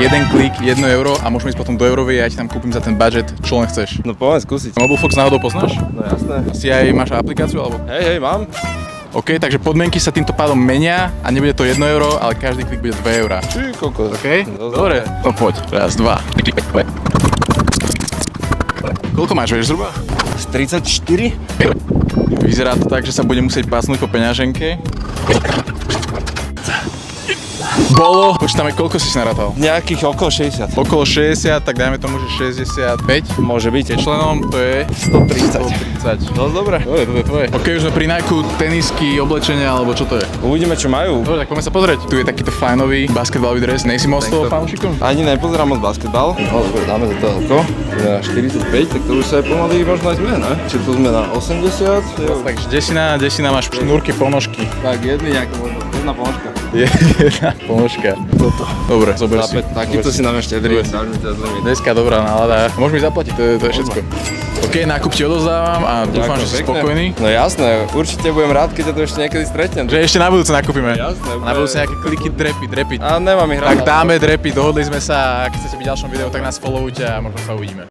Jeden klik, 1 euro a môžeme ísť potom do Eurovej a ja ti tam kúpim za ten budget, čo len chceš. No poďme skúsiť. Mobile Fox náhodou poznáš? No jasné. Si aj máš aplikáciu alebo? Hej, mám. OK, takže podmienky sa týmto pádom menia a nebude to 1 euro, ale každý klik bude 2 eurá. Ty kokos. OK? Dobre. No poď. Raz, dva. Koľko máš, vieš zhruba? 34? Vyzerá to tak, že sa bude musieť pásnuť po peňaženke. Bolo, počítame, koľko si narátal? Nejakých okolo 60. Okolo 60, tak dajme tomu, že 65. Môže byť. Je členom, to je 130. 130. No dobre. Dobre, to je tvoje. OK, už sme pri Nike, tenisky, oblečenia, alebo čo to je? Uvidíme, čo majú. Dobre, tak poďme sa pozrieť. Tu je takýto fajnový basketbalový dres, nejsi moc toho fanúšikom? Ani nepozerám moc basketbal. No dobre, dáme za to oko. Na 45, tak to už sa aj pomaly možno aj sme, ne? Či to sme na 80? Jo. Takže desina máš šnúrky, ponožky. Tak jedný nejaká možno. Jedna ponožka. Jedna ponožka. Toto. Dobre, zober si. Takýto si nám ešte štedrý. Dneska dobrá nálada. Môžeš mi zaplatiť, to je všetko. OK, nákup ti odovzdávam a dúfam, že si spokojný. No jasné, určite budem rád, keď ťa to ešte niekedy stretnem. Že ešte na budúce nakúpime. Jasné. Na budúce nejaké kliky, drepy. A nemám ich rád. Tak dáme drepy, dohodli sme sa a ak chcete byť v ďalšom videu, tak nás followujte a možno sa uvidíme.